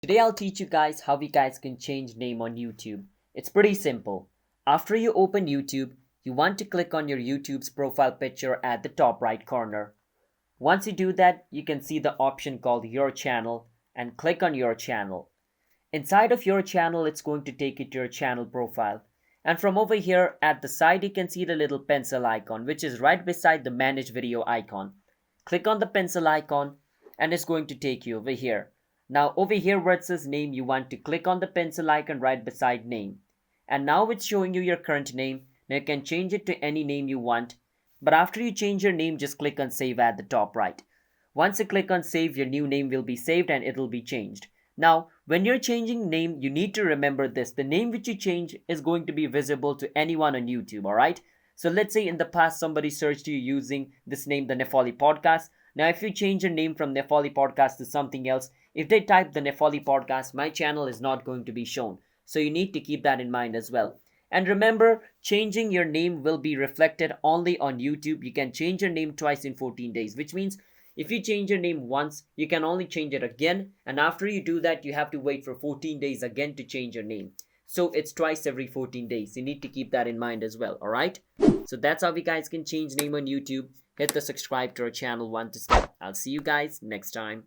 Today I'll teach you guys how you guys can change name on YouTube. It's pretty simple. After you open YouTube, you want to click on your YouTube's profile picture at the top right corner. Once you do that, you can see the option called Your Channel and click on Your Channel. Inside of Your Channel, it's going to take you to your channel profile. And from over here at the side, you can see the little pencil icon, which is right beside the Manage Video icon. Click on the pencil icon and it's going to take you over here. Now over here where it says name, you want to click on the pencil icon right beside name. And now it's showing you your current name. Now you can change it to any name you want. But after you change your name, just click on save at the top right. Once you click on save, your new name will be saved and it'll be changed. Now, when you're changing name, you need to remember this. The name which you change is going to be visible to anyone on YouTube, alright? So let's say in the past somebody searched you using this name, the Nefali Podcast. Now, if you change your name from Nefali Podcast to something else, if they type the Nefali Podcast, my channel is not going to be shown. So you need to keep that in mind as well. And remember, changing your name will be reflected only on YouTube. You can change your name twice in 14 days, which means if you change your name once, you can only change it again. And after you do that, you have to wait for 14 days again to change your name. So it's twice every 14 days. You need to keep that in mind as well, alright? So that's how you guys can change name on YouTube. Hit the subscribe to our channel one to step. I'll see you guys next time.